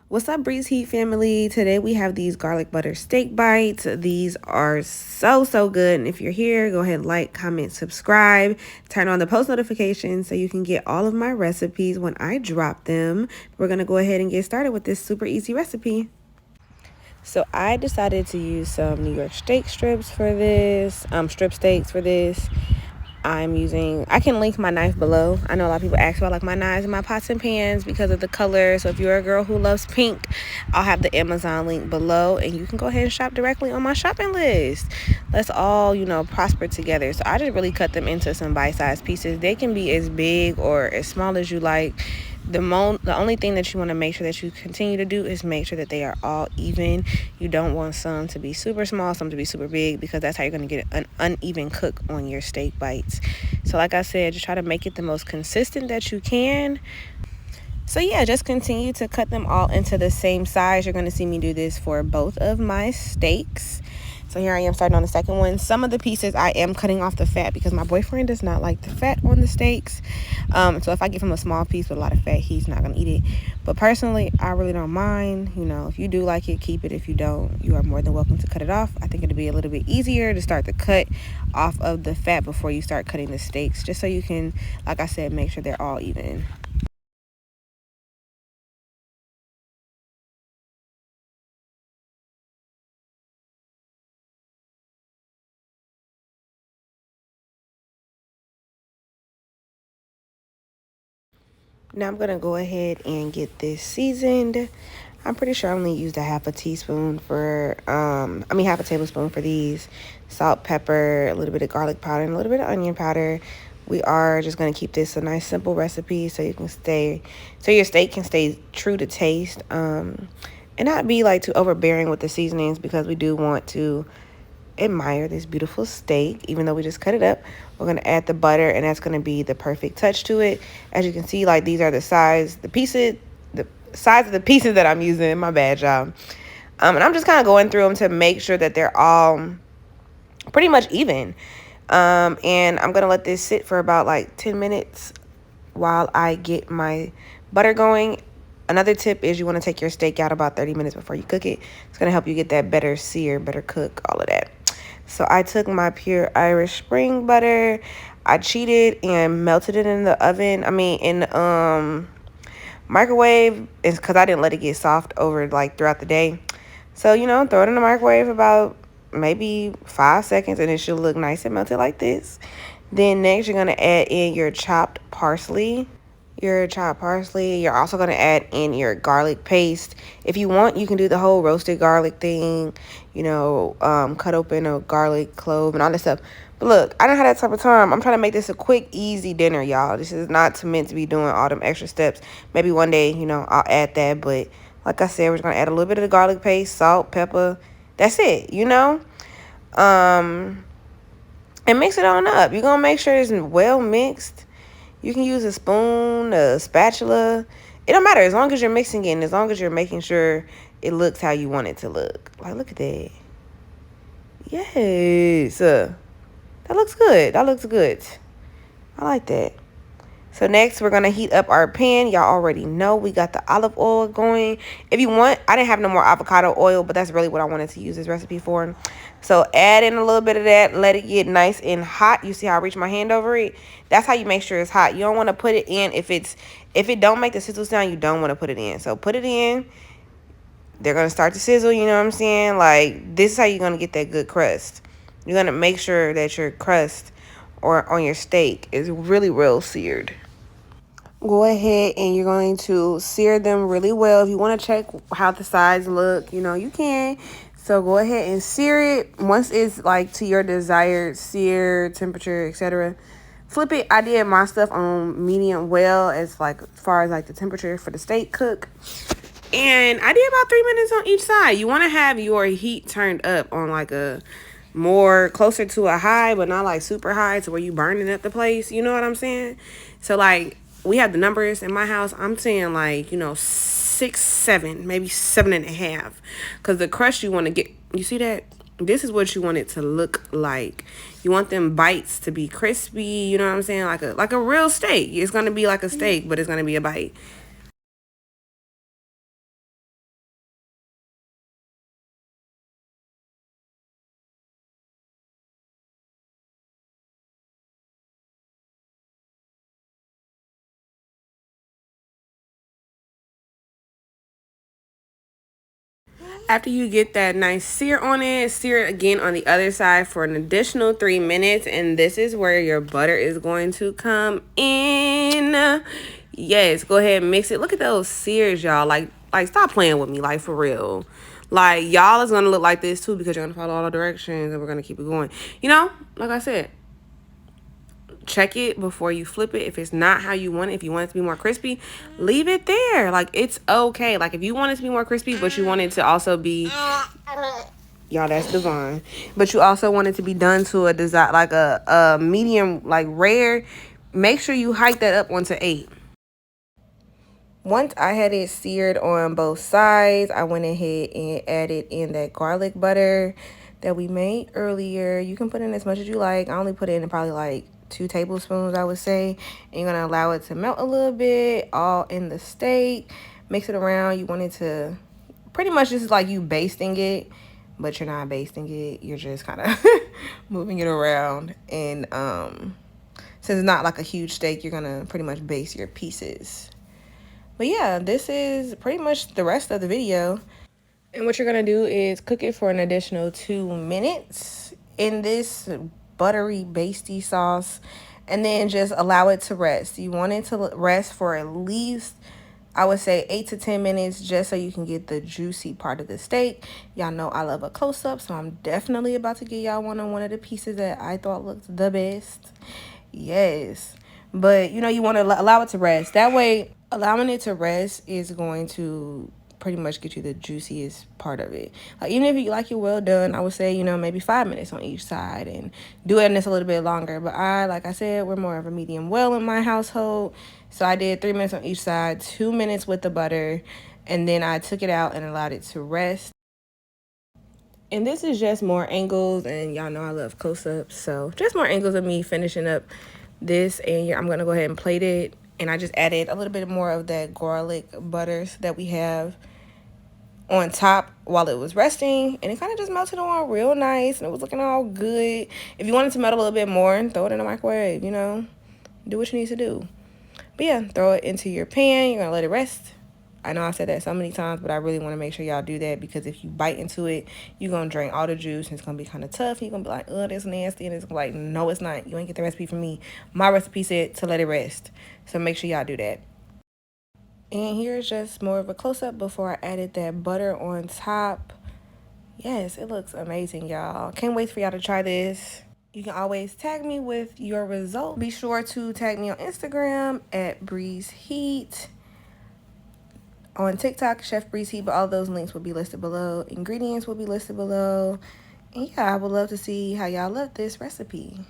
What's up, Breeze Heat family? Today we have these garlic butter steak bites. These are so good. And if you're here, go ahead, like, comment, subscribe, turn on the post notifications so you can get all of my recipes when I drop them. We're going to go ahead and get started with this super easy recipe. So I decided to use some New York steak strips for this, strip steaks for this. I can link my knife below. I know a lot of people ask about like my knives and my pots and pans because of the color. So if you're a girl who loves pink, I'll have the Amazon link below and you can go ahead and shop directly on my shopping list. Let's all, prosper together. So I just really cut them into some bite-sized pieces. They can be as big or as small as you like. The only thing that you want to make sure that you continue to do is make sure that they are all even. You don't want some to be super small, some to be super big, because that's how you're going to get an uneven cook on your steak bites. So like I said, just try to make it the most consistent that you can. So yeah, just continue to cut them all into the same size. You're going to see me do this for both of my steaks. So here I am starting on the second one. Some of the pieces I am cutting off the fat because my boyfriend does not like the fat on the steaks. So if I give him a small piece with a lot of fat, he's not going to eat it. But personally, I really don't mind. If you do like it, keep it. If you don't, you are more than welcome to cut it off. I think it'll be a little bit easier to start the cut off of the fat before you start cutting the steaks, just so you can, like I said, make sure they're all even. Now I'm going to go ahead and get this seasoned. I'm pretty sure I only used a half a tablespoon for these. Salt, pepper, a little bit of garlic powder, and a little bit of onion powder. We are just going to keep this a nice simple recipe so your steak can stay true to taste. And not be like too overbearing with the seasonings, because we do want to admire this beautiful steak. Even though we just cut it up, we're going to add the butter, and that's going to be the perfect touch to it. As you can see, like, these are the size of the pieces that I'm using. My bad, y'all. And I'm just kind of going through them to make sure that they're all pretty much even. And I'm going to let this sit for about like 10 minutes while I get my butter going. Another tip is you want to take your steak out about 30 minutes before you cook it. It's going to help you get that better sear, better cook, all of that. So I took my pure Irish spring butter. I cheated and melted it in the oven. In the microwave. It's because I didn't let it get soft over like throughout the day. So, throw it in the microwave about maybe 5 seconds and it should look nice and melted like this. Then next, you're going to add in your chopped parsley. You're also going to add in your garlic paste. If you want, you can do the whole roasted garlic thing, cut open a garlic clove and all this stuff. But look, I don't have that type of time. I'm trying to make this a quick, easy dinner, y'all. This is not meant to be doing all them extra steps. Maybe one day, I'll add that. But like I said, we're just going to add a little bit of the garlic paste, salt, pepper. That's it, and mix it on up. You're going to make sure it's well mixed. You can use a spoon, a spatula. It don't matter as long as you're mixing it and as long as you're making sure it looks how you want it to look. Like, look at that. Yes. That looks good. I like that. So next, we're going to heat up our pan. Y'all already know we got the olive oil going. If you want, I didn't have no more avocado oil, but that's really what I wanted to use this recipe for. So add in a little bit of that. Let it get nice and hot. You see how I reach my hand over it? That's how you make sure it's hot. You don't want to put it in. If it don't make the sizzle sound, you don't want to put it in. So put it in. They're going to start to sizzle, you know what I'm saying? Like, this is how you're going to get that good crust. You're going to make sure that your crust or on your steak is really well seared. Go ahead and you're going to sear them really well. If you want to check how the sides look, you can. So go ahead and sear it. Once it's like to your desired sear temperature, etc., flip it. I did my stuff on medium well as far as like the temperature for the steak cook. And I did about 3 minutes on each side. You want to have your heat turned up on like a more closer to a high, but not like super high to where you burning up the place. You know what I'm saying? So like, we have the numbers in my house. I'm saying like, 6, 7, maybe 7.5. Because the crust you want to get, you see that? This is what you want it to look like. You want them bites to be crispy, you know what I'm saying? Like a real steak. It's going to be like a steak, but it's going to be a bite. After you get that nice sear on it, sear it again on the other side for an additional 3 minutes. And this is where your butter is going to come in. Yes, go ahead and mix it. Look at those sears, y'all. Like stop playing with me, like for real. Like y'all is gonna look like this too because you're gonna follow all the directions and we're gonna keep it going. You know, like I said, check it before you flip it. If it's not how you want it, if you want it to be more crispy, leave it there. Like, it's okay. Like, if you want it to be more crispy, but you want it to also be, y'all, that's divine, but you also want it to be done to a design, like a medium, like rare, make sure you hike that up onto 8. Once I had it seared on both sides, I went ahead and added in that garlic butter that we made earlier. You can put in as much as you like. I only put in probably like 2 tablespoons, I would say. And you're gonna allow it to melt a little bit, all in the steak. Mix it around. You want it to pretty much just like you basting it, but you're not basting it. You're just kind of moving it around. And since it's not like a huge steak, you're gonna pretty much baste your pieces. But yeah, this is pretty much the rest of the video. And what you're going to do is cook it for an additional 2 minutes in this buttery basty sauce. And then just allow it to rest. You want it to rest for at least, I would say, 8 to 10 minutes, just so you can get the juicy part of the steak. Y'all know I love a close-up, so I'm definitely about to get y'all one on one of the pieces that I thought looked the best. Yes. But, you know, you want to allow it to rest. That way, allowing it to rest is going to pretty much get you the juiciest part of it. Like, even if you like it well done, I would say, you know, maybe 5 minutes on each side and do it in this a little bit longer. But like I said, we're more of a medium well in my household. So I did 3 minutes on each side, 2 minutes with the butter, and then I took it out and allowed it to rest. And this is just more angles, and y'all know I love close-ups, so just more angles of me finishing up this. And I'm gonna go ahead and plate it. And I just added a little bit more of that garlic butters that we have on top while it was resting, and it kind of just melted on real nice, and it was looking all good. If you want it to melt a little bit more, throw it in the microwave, you know, do what you need to do. But yeah, throw it into your pan. You're gonna let it rest. I know I said that so many times, but I really want to make sure y'all do that, because if you bite into it, you're gonna drain all the juice, and it's gonna be kind of tough. You're gonna be like, oh, that's nasty, and it's like, no, it's not. You ain't get the recipe from me. My recipe said to let it rest, so make sure y'all do that. And here's just more of a close-up before I added that butter on top. Yes, it looks amazing, y'all. Can't wait for y'all to try this. You can always tag me with your result. Be sure to tag me on Instagram at Breeze Heat. On TikTok, Chef Breeze Heat, but all those links will be listed below. Ingredients will be listed below. And yeah, I would love to see how y'all love this recipe.